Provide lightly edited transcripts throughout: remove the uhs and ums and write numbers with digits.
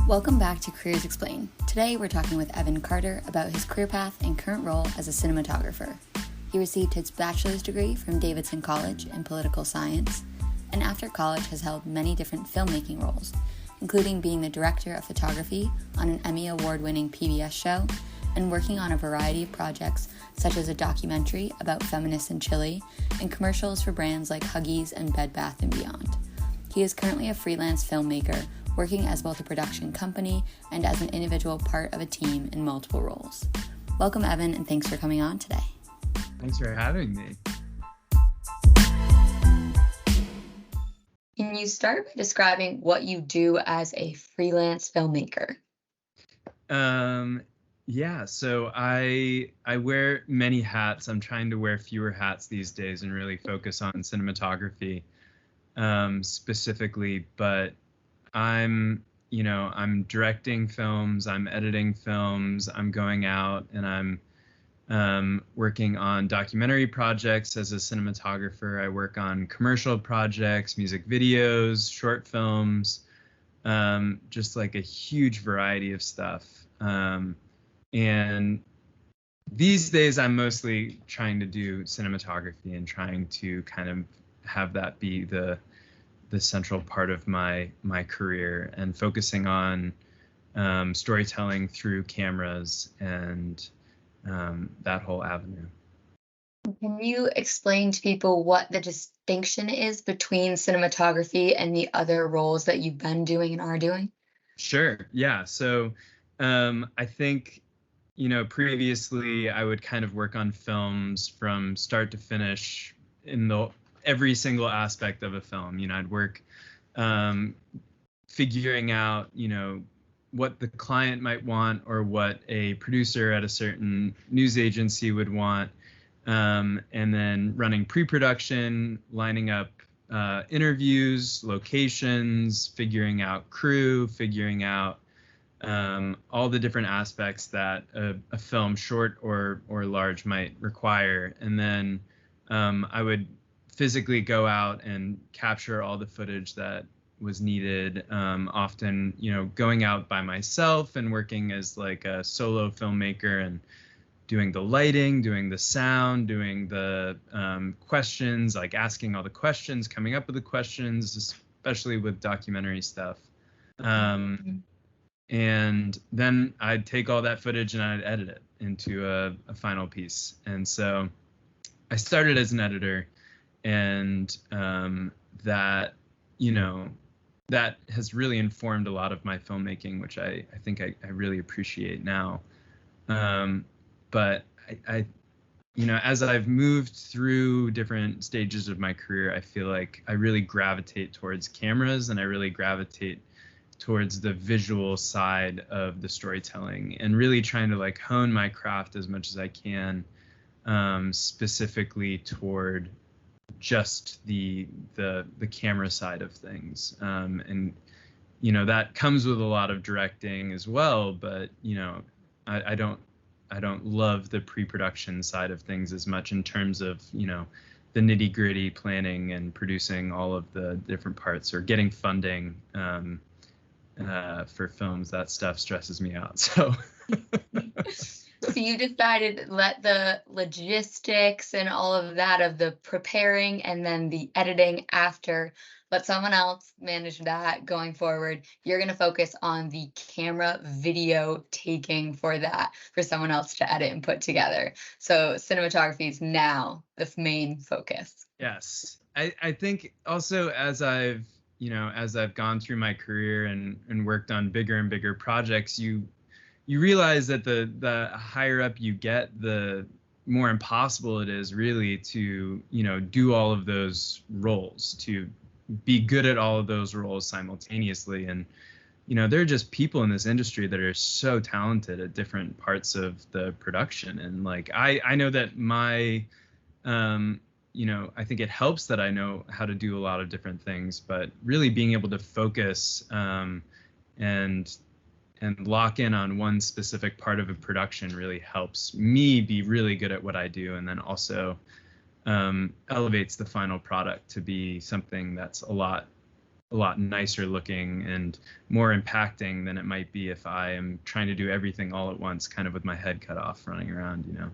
Welcome back to Careers Explained. Today we're talking with Evan Carter about his career path and current role as a cinematographer. He received his bachelor's degree from Davidson College in political science, and after college has held many different filmmaking roles, including being the director of photography on an Emmy award-winning PBS show and working on a variety of projects such as a documentary about feminists in Chile and commercials for brands like Huggies and Bed, Bath & Beyond. He is currently a freelance filmmaker working as both a production company and as an individual part of a team in multiple roles. Welcome, Evan, and thanks for coming on today. Thanks for having me. Can you start by describing what you do as a freelance filmmaker? So I wear many hats. I'm trying to wear fewer hats these days and really focus on cinematography specifically, but I'm directing films, I'm editing films, I'm going out and I'm working on documentary projects as a cinematographer. I work on commercial projects, music videos, short films, just like a huge variety of stuff. And these days I'm mostly trying to do cinematography and trying to kind of have that be the central part of my career and focusing on storytelling through cameras and that whole avenue. Can you explain to people what the distinction is between cinematography and the other roles that you've been doing and are doing? Sure. Yeah. So I think, previously I would kind of work on films from start to finish in every single aspect of a film. I'd work figuring out, what the client might want or what a producer at a certain news agency would want, and then running pre-production, lining up interviews, locations, figuring out crew, figuring out all the different aspects that a film, short or large, might require. And then I would physically go out and capture all the footage that was needed, often, going out by myself and working as like a solo filmmaker and doing the lighting, doing the sound, doing the questions, like asking all the questions, coming up with the questions, especially with documentary stuff. And then I'd take all that footage and I'd edit it into a final piece. And so I started as an editor, and that has really informed a lot of my filmmaking, which I think I really appreciate now. But I as I've moved through different stages of my career, I feel like I really gravitate towards cameras, and I really gravitate towards the visual side of the storytelling, and really trying to like hone my craft as much as I can, specifically toward just the camera side of things. And that comes with a lot of directing as well, but I don't love the pre-production side of things as much, in terms of the nitty-gritty planning and producing all of the different parts or getting funding for films. That stuff stresses me out. So So you decided to let the logistics and all of that of the preparing and then the editing after, let someone else manage that going forward. You're going to focus on the camera video taking for someone else to edit and put together. So cinematography is now the main focus. Yes. I think also as I've gone through my career and worked on bigger and bigger projects, you realize that the higher up you get, the more impossible it is really to, do all of those roles, to be good at all of those roles simultaneously. And, there are just people in this industry that are so talented at different parts of the production. And like, I know that my, I think it helps that I know how to do a lot of different things, but really being able to focus and lock in on one specific part of a production really helps me be really good at what I do, and then also elevates the final product to be something that's a lot a lot nicer looking and more impacting than it might be if I am trying to do everything all at once, kind of with my head cut off running around, you know.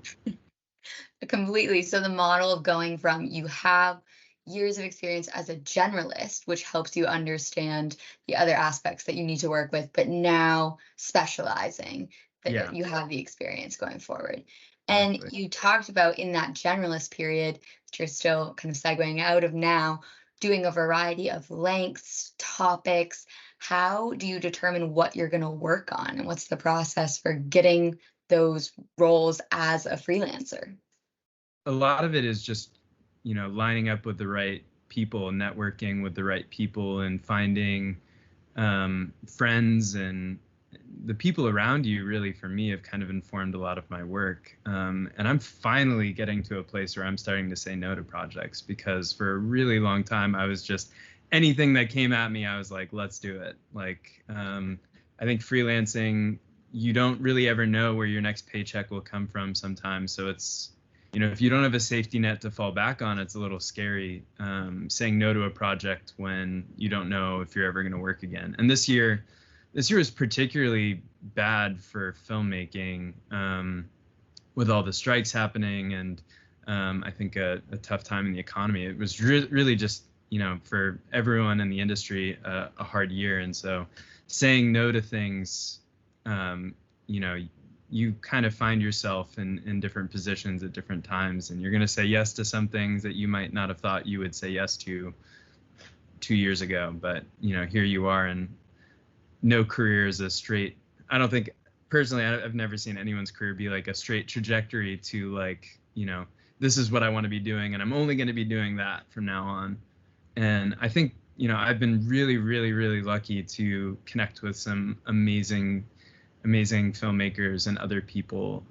Completely. So the model of going from you have years of experience as a generalist, which helps you understand the other aspects that you need to work with, but now specializing Yeah, that you have the experience going forward. And exactly. you talked about in that generalist period that you're still kind of segueing out of now, doing a variety of lengths, topics. How do you determine what you're going to work on? And what's the process for getting those roles as a freelancer? A lot of it is just, you know, lining up with the right people, networking with the right people, and finding friends, and the people around you really, for me, have kind of informed a lot of my work. And I'm finally getting to a place where I'm starting to say no to projects, because for a really long time I was just, anything that came at me I was like, let's do it. Like, I think freelancing, you don't really ever know where your next paycheck will come from sometimes. So it's, you know, if you don't have a safety net to fall back on, it's a little scary, saying no to a project when you don't know if you're ever going to work again. And this year was particularly bad for filmmaking, with all the strikes happening, and I think a tough time in the economy. It was really just, you know, for everyone in the industry, a hard year. And so saying no to things, you know, you kind of find yourself in different positions at different times, and you're going to say yes to some things that you might not have thought you would say yes to 2 years ago. But, you know, here you are, and no career is a straight, I don't think, personally, I've never seen anyone's career be like a straight trajectory to, like, you know, this is what I want to be doing and I'm only going to be doing that from now on. And I think, you know, I've been really, really, really lucky to connect with some amazing, amazing filmmakers and other people,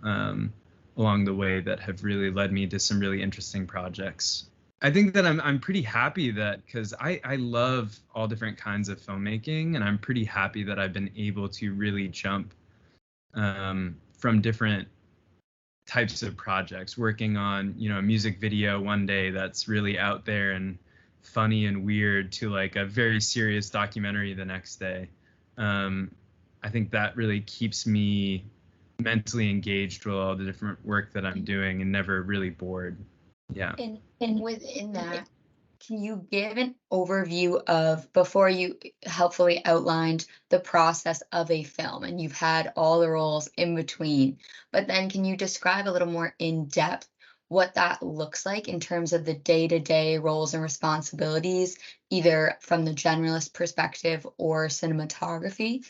along the way, that have really led me to some really interesting projects. I think that I'm pretty happy that, because I love all different kinds of filmmaking, and I'm pretty happy that I've been able to really jump, from different types of projects, working on, you know, a music video one day that's really out there and funny and weird, to like a very serious documentary the next day. I think that really keeps me mentally engaged with all the different work that I'm doing and never really bored. Yeah. And within that, can you give an overview of before you helpfully outlined the process of a film and you've had all the roles in between, but then can you describe a little more in depth what that looks like in terms of the day-to-day roles and responsibilities, either from the generalist perspective or cinematography?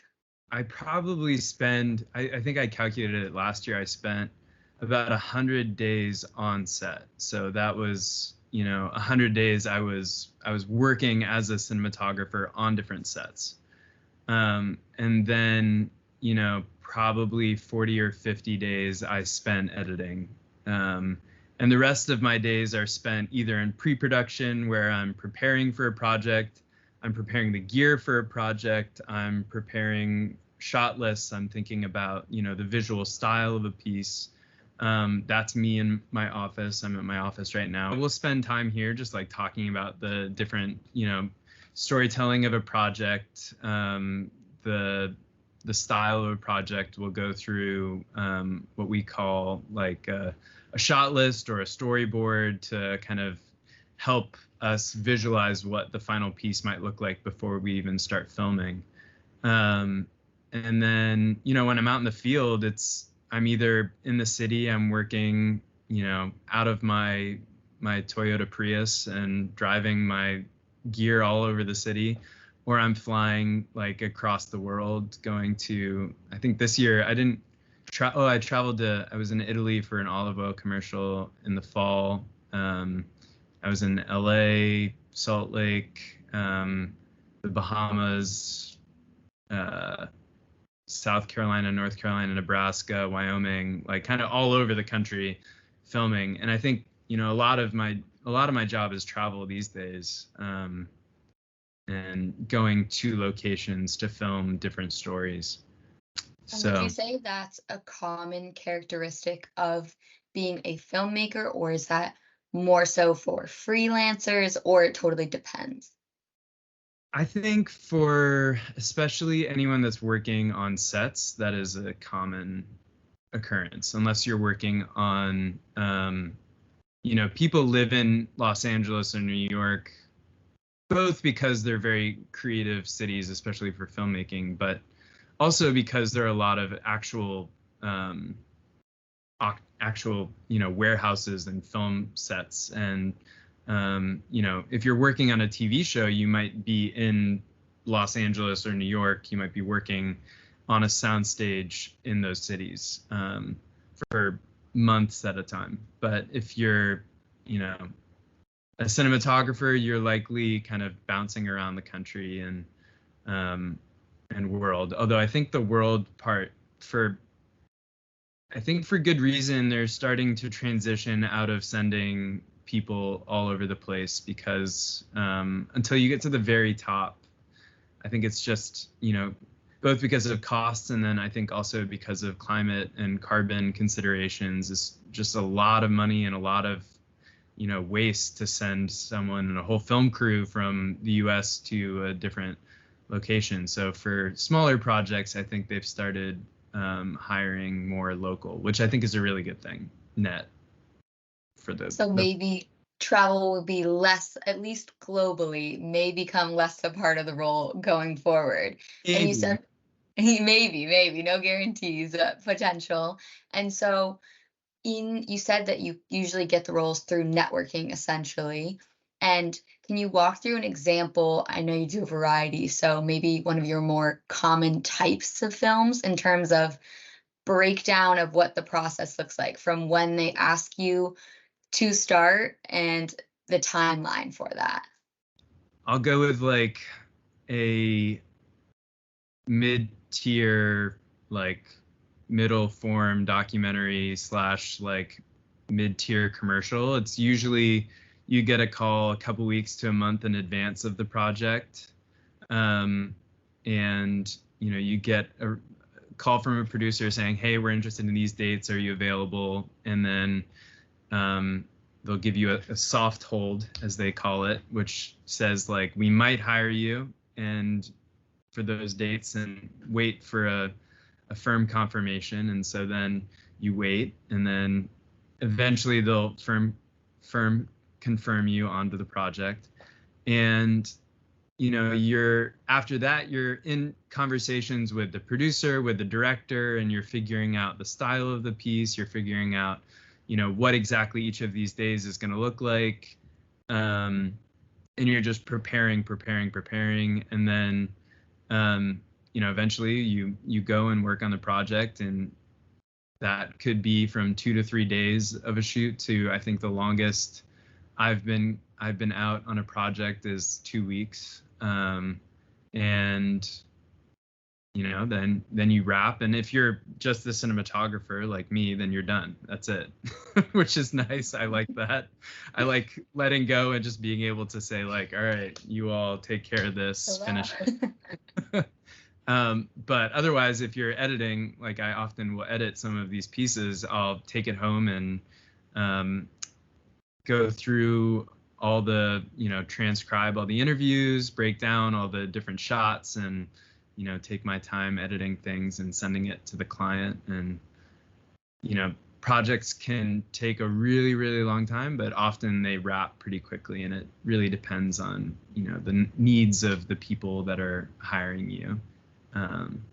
I probably spend, I think I calculated it last year. I spent about 100 days on set. So that was, you know, 100 days I was working as a cinematographer on different sets. And then, you know, probably 40 or 50 days I spent editing. And the rest of my days are spent either in pre-production, where I'm preparing for a project, I'm preparing the gear for a project, I'm preparing shot lists, I'm thinking about, you know, the visual style of a piece. That's me in my office. I'm at my office right now. We'll spend time here just like talking about the different, you know, storytelling of a project, the style of a project. We'll go through, what we call like a shot list or a storyboard, to kind of help us visualize what the final piece might look like before we even start filming. Um, and then, you know, when I'm out in the field, I'm either in the city, I'm working, you know, out of my Toyota Prius and driving my gear all over the city, or I'm flying like across the world, going to, I think this year I didn't I traveled I was in Italy for an olive oil commercial in the fall. I was in LA, Salt Lake, the Bahamas, uh, South Carolina, North Carolina, Nebraska, Wyoming, like kind of all over the country filming. And I think, you know, a lot of my job is travel these days, and going to locations to film different stories. And would you So say that's a common characteristic of being a filmmaker, or is that more so for freelancers, or it totally depends? I think for especially anyone that's working on sets, that is a common occurrence, unless you're working on, people live in Los Angeles or New York, both because they're very creative cities, especially for filmmaking, but also because there are a lot of um, warehouses and film sets. And, if you're working on a TV show, you might be in Los Angeles or New York. You might be working on a soundstage in those cities for months at a time. But if you're, a cinematographer, you're likely kind of bouncing around the country and world. Although I think the world part I think for good reason, they're starting to transition out of sending people all over the place because until you get to the very top, I think it's just, both because of costs and then I think also because of climate and carbon considerations, it's just a lot of money and a lot of, waste to send someone and a whole film crew from the US to a different location. So for smaller projects, I think they've started hiring more local, which I think is a really good thing, net for So maybe travel will be less, at least globally, may become less a part of the role going forward. And you said maybe, no guarantees, potential. And so you said that you usually get the roles through networking essentially. And can you walk through an example? I know you do a variety, so maybe one of your more common types of films in terms of breakdown of what the process looks like from when they ask you to start and the timeline for that. I'll go with like a mid-tier, like middle form documentary slash like mid-tier commercial. It's usually you get a call a couple weeks to a month in advance of the project. And you get a call from a producer saying, hey, we're interested in these dates, are you available? And then they'll give you a soft hold, as they call it, which says like, we might hire you and for those dates, and wait for a firm confirmation. And so then you wait, and then eventually they'll firm confirm you onto the project. And you're after that, you're in conversations with the producer, with the director, and you're figuring out the style of the piece. You're figuring out, what exactly each of these days is going to look like. And you're just preparing. And then, eventually you go and work on the project. And that could be from 2 to 3 days of a shoot to, I think the longest I've been out on a project is 2 weeks. And then you wrap, and if you're just the cinematographer like me, then you're done. That's it. Which is nice. I like that. I like letting go and just being able to say like, all right, you all take care of this, finish it. But otherwise, if you're editing, like I often will edit some of these pieces, I'll take it home and go through all the, transcribe all the interviews, break down all the different shots, and, take my time editing things and sending it to the client. And, projects can take a really, really long time, but often they wrap pretty quickly. And it really depends on, the needs of the people that are hiring you. And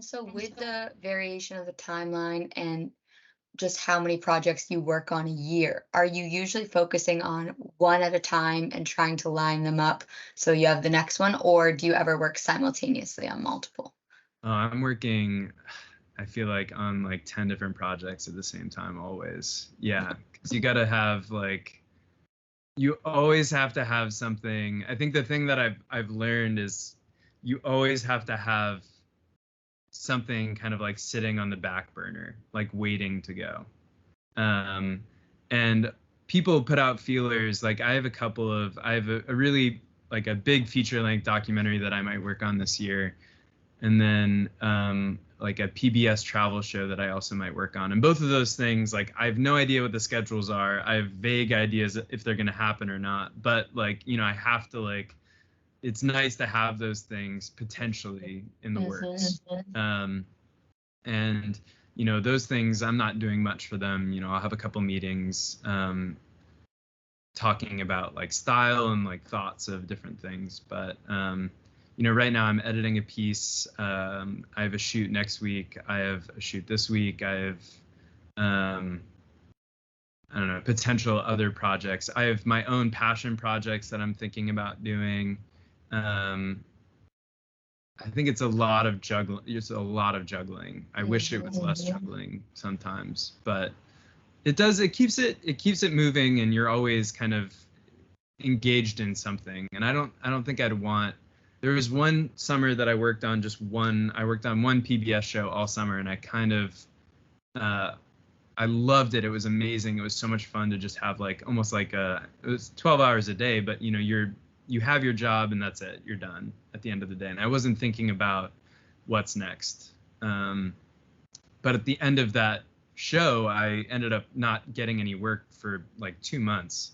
so with the variation of the timeline and just how many projects you work on a year, are you usually focusing on one at a time and trying to line them up so you have the next one, or do you ever work simultaneously on multiple? I'm working, I feel like, on like 10 different projects at the same time always. Yeah, because you got to have like, you always have to have something. I think the thing that I've learned is you always have to have something kind of like sitting on the back burner, like waiting to go. And people put out feelers. Like I have a really like a big feature length documentary that I might work on this year. And then like a PBS travel show that I also might work on. And both of those things, like I have no idea what the schedules are. I have vague ideas if they're going to happen or not. But like, I have to like it's nice to have those things potentially in the works. And those things, I'm not doing much for them. I'll have a couple meetings talking about like style and like thoughts of different things. But right now I'm editing a piece. I have a shoot next week. I have a shoot this week. I have I don't know, potential other projects. I have my own passion projects that I'm thinking about doing. I think it's a lot of juggling. It's a lot of juggling. I wish it was less juggling sometimes, but it does. It keeps it moving, and you're always kind of engaged in something. And I don't think I'd want. There was one summer that I worked on one PBS show all summer, and I kind of I loved it. It was amazing. It was so much fun to just have like almost like it was 12 hours a day, but you have your job and that's it. You're done at the end of the day. And I wasn't thinking about what's next. But at the end of that show, I ended up not getting any work for like 2 months.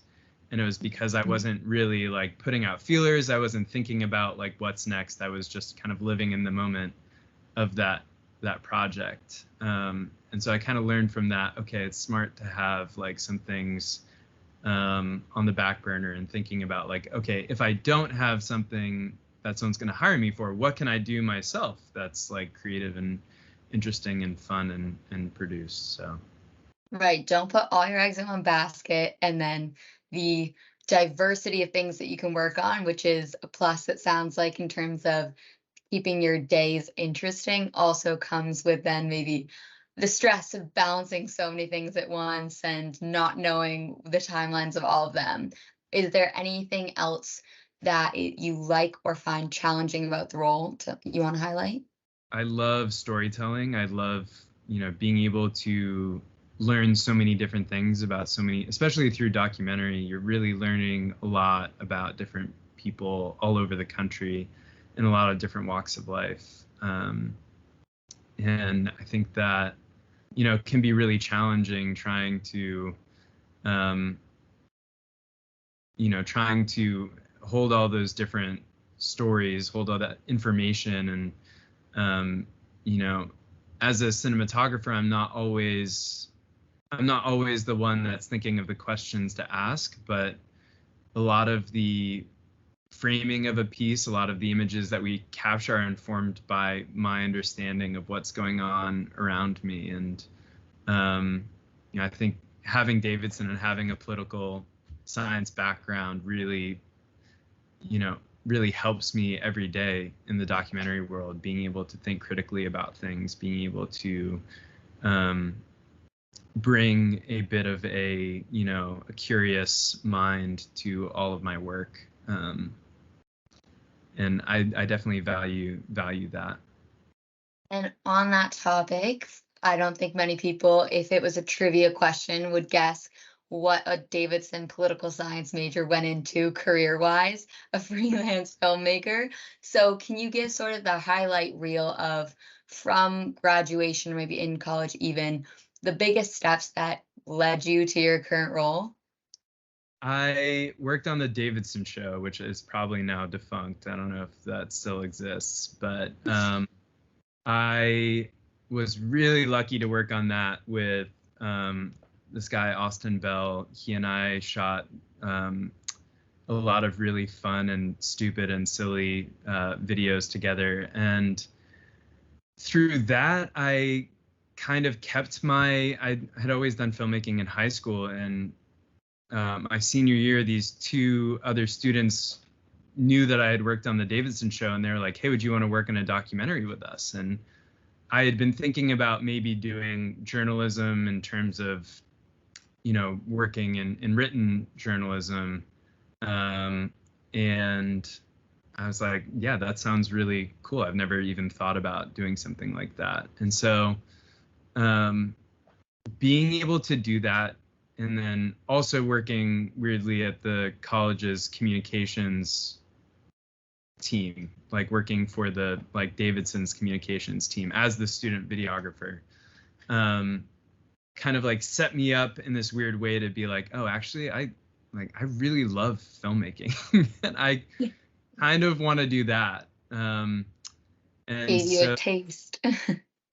And it was because I wasn't really like putting out feelers. I wasn't thinking about like what's next. I was just kind of living in the moment of that project. And so I kind of learned from that, okay, it's smart to have like some things on the back burner and thinking about like, okay, if I don't have something that someone's going to hire me for, what can I do myself that's like creative and interesting and fun and produced? So right, don't put all your eggs in one basket. And then the diversity of things that you can work on, which is a plus, it sounds like, in terms of keeping your days interesting, also comes with then maybe the stress of balancing so many things at once and not knowing the timelines of all of them. Is there anything else that you like or find challenging about the role you want to highlight? I love storytelling. I love, being able to learn so many different things about so many, especially through documentary. You're really learning a lot about different people all over the country in a lot of different walks of life. And I think that, can be really challenging trying to hold all those different stories, hold all that information. And, as a cinematographer, I'm not always the one that's thinking of the questions to ask, but a lot of the framing of a piece, a lot of the images that we capture are informed by my understanding of what's going on around me. And I think having Davidson and having a political science background really helps me every day in the documentary world, being able to think critically about things, being able to bring a bit of a curious mind to all of my work. And I definitely value that. And on that topic, I don't think many people, if it was a trivia question, would guess what a Davidson political science major went into career-wise, a freelance filmmaker. So can you give sort of the highlight reel of, from graduation, or maybe in college even, the biggest steps that led you to your current role? I worked on the Davidson show, which is probably now defunct. I don't know if that still exists, but I was really lucky to work on that with this guy, Austin Bell. He and I shot a lot of really fun and stupid and silly videos together. And through that, I kind of kept I had always done filmmaking in high school, and my senior year, these two other students knew that I had worked on the Davidson show, and they were like, hey, would you want to work on a documentary with us? And I had been thinking about maybe doing journalism in terms of, working in written journalism. And I was like, yeah, that sounds really cool. I've never even thought about doing something like that. And so being able to do that, and then also working weirdly at the college's communications team, like working for the Davidson's communications team as the student videographer, kind of like set me up in this weird way to be like, oh, actually, I really love filmmaking. And kind of want to do that. And Gave you a so taste.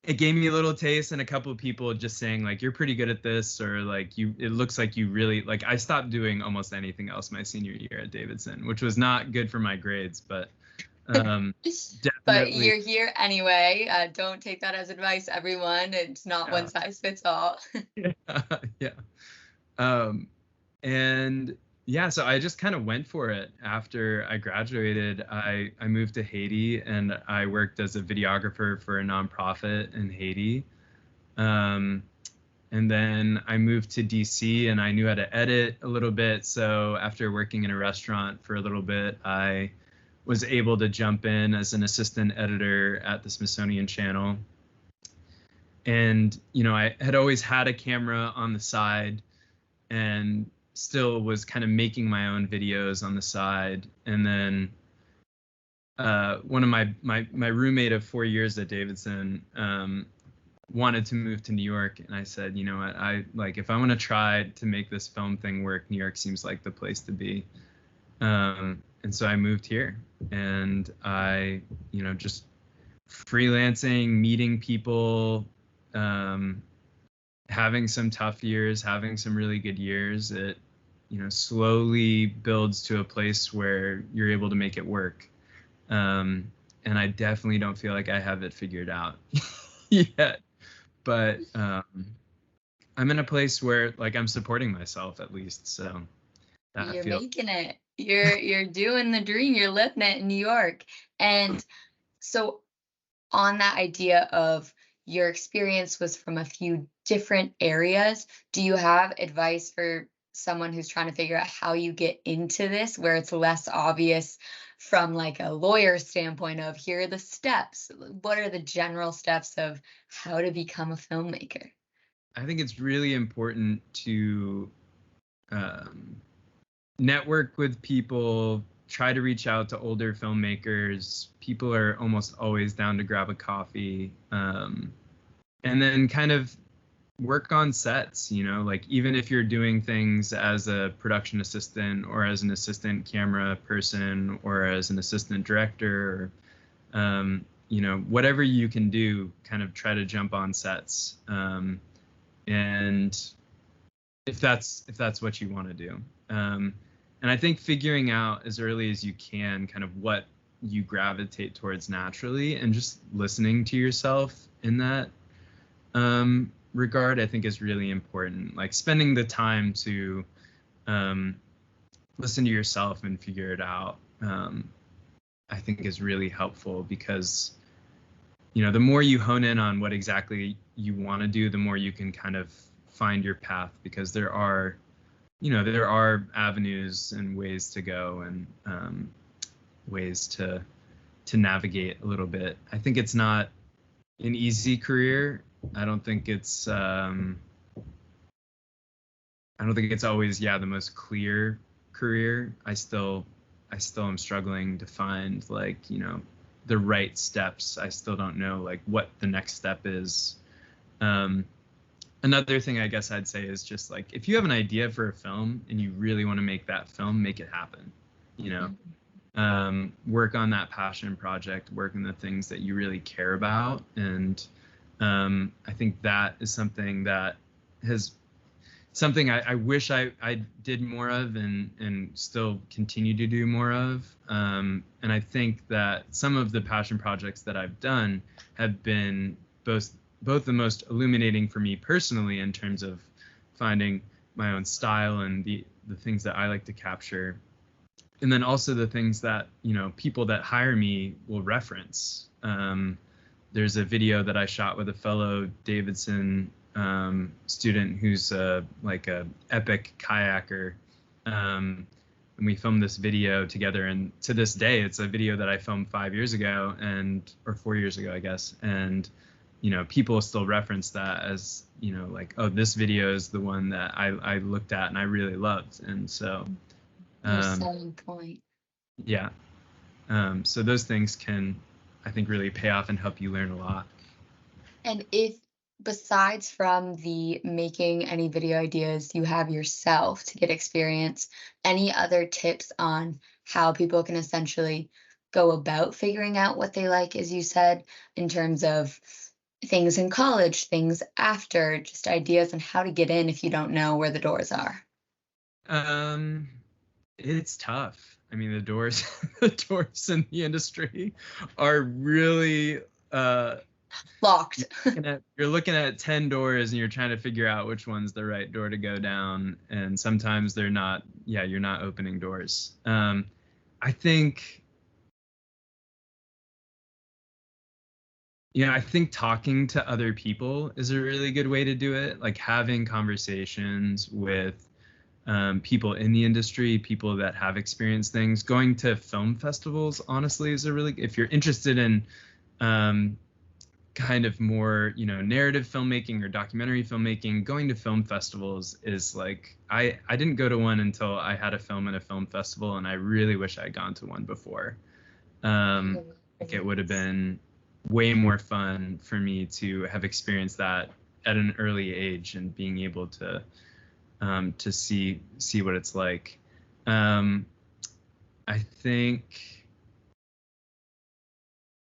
it gave me a little taste, and a couple of people just saying like, you're pretty good at this, or like it looks like you really like. I stopped doing almost anything else my senior year at Davidson, which was not good for my grades, but But definitely. you're here anyway. Don't take that as advice, everyone. It's not one size fits all. Yeah. And yeah, so I just kind of went for it. After I graduated, I moved to Haiti, and I worked as a videographer for a nonprofit in Haiti. And then I moved to DC, and I knew how to edit a little bit. So after working in a restaurant for a little bit, I was able to jump in as an assistant editor at the Smithsonian Channel. And, I had always had a camera on the side, and still was kind of making my own videos on the side. And then one of my roommate of 4 years at Davidson wanted to move to New York, and I said, you know what, I like, if I want to try to make this film thing work, New York seems like the place to be. And so I moved here, and I, just freelancing, meeting people, having some tough years, having some really good years. It, slowly builds to a place where you're able to make it work. And I definitely don't feel like I have it figured out yet. But I'm in a place where like I'm supporting myself at least. So You're making it. You're doing the dream. You're living it in New York. And so on that idea of your experience was from a few different areas, do you have advice for someone who's trying to figure out how you get into this, where it's less obvious from like a lawyer standpoint of here are the steps? What are the general steps of how to become a filmmaker? I think it's really important to network with people, try to reach out to older filmmakers. People are almost always down to grab a coffee. And then kind of work on sets, like even if you're doing things as a production assistant or as an assistant camera person or as an assistant director, whatever you can do, kind of try to jump on sets. And if that's what you want to do. And I think figuring out as early as you can kind of what you gravitate towards naturally, and just listening to yourself in that regard, I think is really important. Like spending the time to listen to yourself and figure it out, I think is really helpful, because the more you hone in on what exactly you want to do, the more you can kind of find your path, because there are avenues and ways to go, and ways to navigate a little bit. I think it's not an easy career. I don't think it's always the most clear career. I still am struggling to find like, the right steps. I still don't know like what the next step is. Another thing I guess I'd say is just like, if you have an idea for a film and you really want to make that film, make it happen. Work on that passion project, work on the things that you really care about. And I think that is something that I wish I did more of, and still continue to do more of. And I think that some of the passion projects that I've done have been both the most illuminating for me personally, in terms of finding my own style and the things that I like to capture. And then also the things that, people that hire me will reference. There's a video that I shot with a fellow Davidson student who's like a epic kayaker. And we filmed this video together. And to this day, it's a video that I filmed 5 years ago, or 4 years ago, I guess. And people still reference that as, like, oh, this video is the one that I looked at and I really loved. And so, Your selling point. Yeah. So those things can, I think, really pay off and help you learn a lot. And if besides from the making any video ideas you have yourself to get experience, any other tips on how people can essentially go about figuring out what they like, as you said, in terms of things in college, things after, just ideas on how to get in if you don't know where the doors are? Um, it's tough. I mean, the doors, the doors in the industry are really, Locked. you're looking at 10 doors and you're trying to figure out which one's the right door to go down. And sometimes they're not, yeah, you're not opening doors. I think, I think talking to other people is a really good way to do it. Like having conversations with people in the industry, people that have experienced things. Going to film festivals, honestly, is a really, if you're interested in kind of more, narrative filmmaking or documentary filmmaking, going to film festivals is like, I didn't go to one until I had a film at a film festival, and I really wish I had gone to one before. Like it would have been way more fun for me to have experienced that at an early age and being able to see what it's like. I think,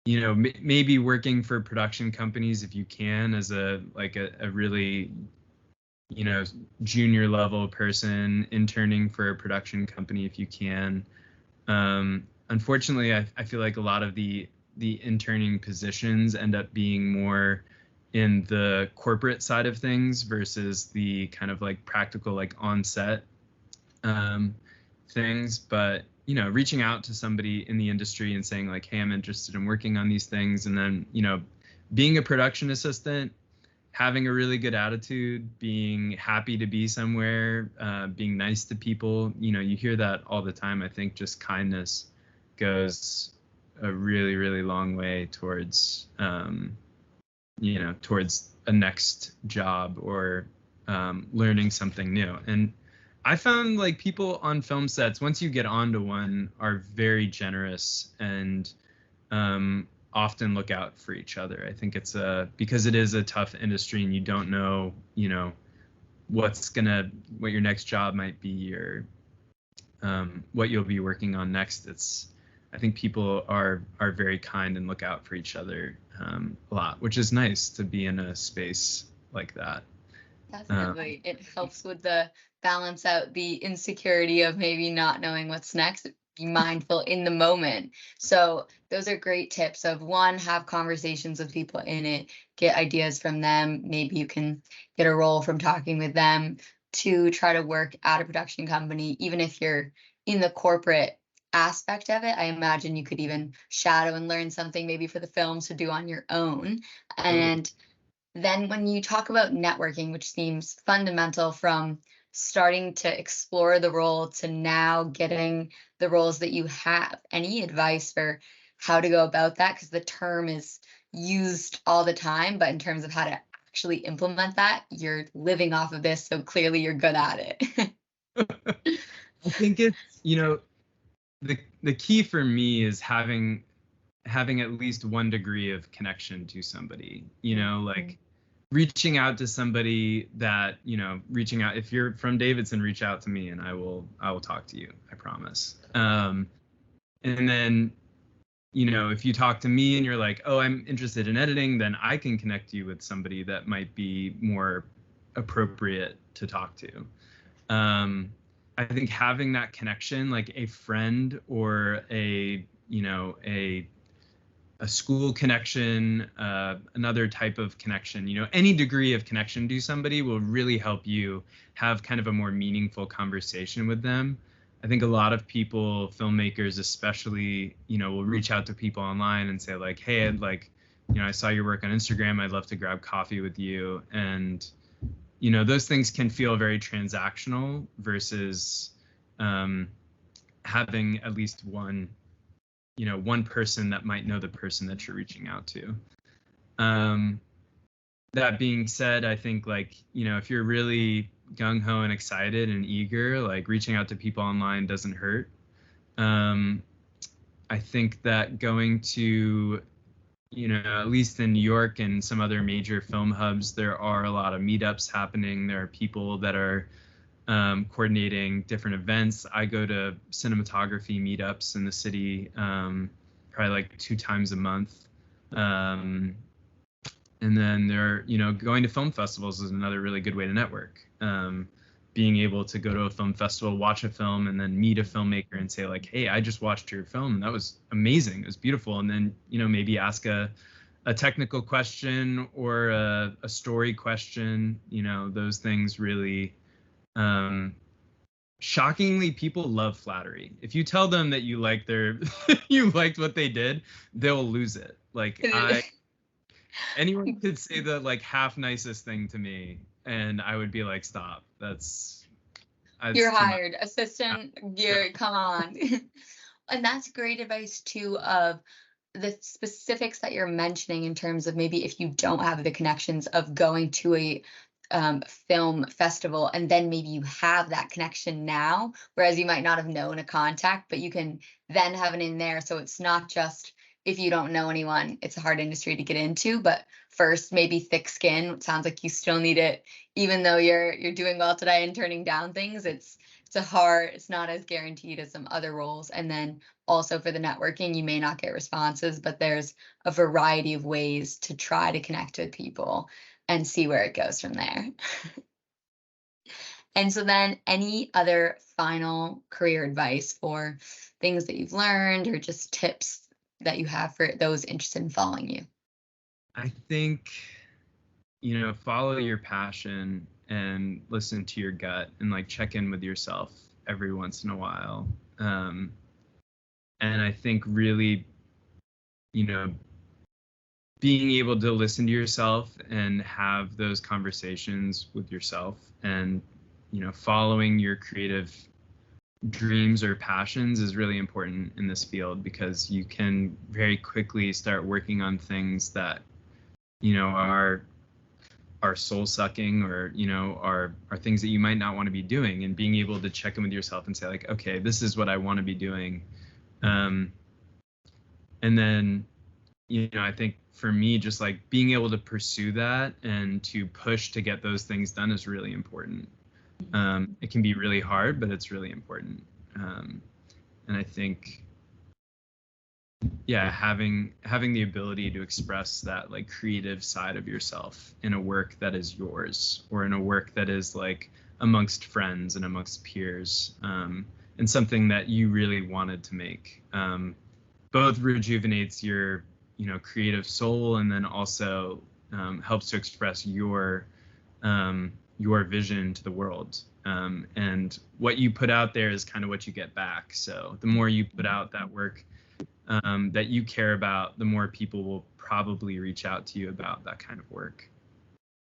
maybe working for production companies if you can, as a really, junior level person, interning for a production company if you can. Unfortunately, I feel like a lot of the interning positions end up being more in the corporate side of things versus the kind of like practical, like on set things. But reaching out to somebody in the industry and saying like, hey, I'm interested in working on these things, and then being a production assistant, having a really good attitude, being happy to be somewhere, being nice to people, you hear that all the time. I think just kindness goes a really, really long way towards towards a next job or learning something new. And I found like people on film sets, once you get onto one, are very generous and often look out for each other. I think it's because it is a tough industry and you don't know, what your next job might be, or what you'll be working on next. I think people are very kind and look out for each other a lot, which is nice to be in a space like that. Definitely. It helps with the balance out the insecurity of maybe not knowing what's next. Be mindful in the moment. So those are great tips of, one, have conversations with people in it, get ideas from them. Maybe you can get a role from talking with them. Two, try to work at a production company, even if you're in the corporate aspect of it. I imagine you could even shadow and learn something maybe for the films to do on your own. And then when you talk about networking, which seems fundamental from starting to explore the role to now getting the roles that you have, any advice for how to go about that? Because the term is used all the time, but in terms of how to actually implement that, you're living off of this, so clearly you're good at it. I think it's, the key for me is having at least one degree of connection to somebody, like reaching out to somebody that, reaching out, if you're from Davidson, reach out to me and I will talk to you, I promise. And then, if you talk to me and you're like, oh, I'm interested in editing, then I can connect you with somebody that might be more appropriate to talk to. I think having that connection, like a friend or a school connection, another type of connection, any degree of connection to somebody will really help you have kind of a more meaningful conversation with them. I think a lot of people, filmmakers especially, will reach out to people online and say like, hey, I saw your work on Instagram, I'd love to grab coffee with you. And, those things can feel very transactional versus having at least one person that might know the person that you're reaching out to. That being said, I think if you're really gung-ho and excited and eager, like reaching out to people online doesn't hurt. I think that going to at least in New York and some other major film hubs, there are a lot of meetups happening. There are people that are coordinating different events. I go to cinematography meetups in the city probably like 2 times a month. And then going to film festivals is another really good way to network. Being able to go to a film festival, watch a film, and then meet a filmmaker and say like, hey, I just watched your film and that was amazing. It was beautiful. And then, maybe ask a technical question or a story question. Those things really, shockingly, people love flattery. If you tell them that you like you liked what they did, they'll lose it. Like anyone could say the like half nicest thing to me and I would be like, stop. That's You're too much. hired. Assistant, come on. And that's great advice too, of the specifics that you're mentioning in terms of maybe if you don't have the connections of going to a film festival, and then maybe you have that connection now, whereas you might not have known a contact, but you can then have it in there. So it's not just if you don't know anyone, it's a hard industry to get into, but first maybe thick skin. It sounds like you still need it, even though you're doing well today and turning down things. It's not as guaranteed as some other roles. And then also for the networking, you may not get responses, but there's a variety of ways to try to connect with people and see where it goes from there. And so then any other final career advice or things that you've learned or just tips that you have for those interested in following you? I think, follow your passion and listen to your gut and like check in with yourself every once in a while. And I think really, being able to listen to yourself and have those conversations with yourself and, following your creative dreams or passions is really important in this field, because you can very quickly start working on things that, are soul sucking or, are things that you might not want to be doing, and being able to check in with yourself and say like, okay, this is what I want to be doing. And then, I think for me, just like being able to pursue that and to push to get those things done is really important. It can be really hard, but it's really important. And I think, having the ability to express that like creative side of yourself in a work that is yours, or in a work that is like amongst friends and amongst peers, and something that you really wanted to make, both rejuvenates your creative soul, and then also helps to express your vision to the world. And what you put out there is kind of what you get back. So the more you put out that work that you care about, the more people will probably reach out to you about that kind of work.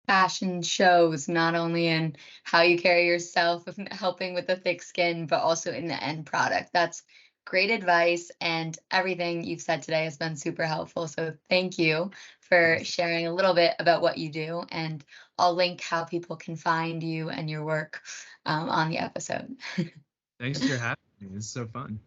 Passion shows not only in how you carry yourself, helping with the thick skin, but also in the end product. That's great advice, and everything you've said today has been super helpful. So thank you for sharing a little bit about what you do, and I'll link how people can find you and your work on the episode. Thanks for having me. It's so fun.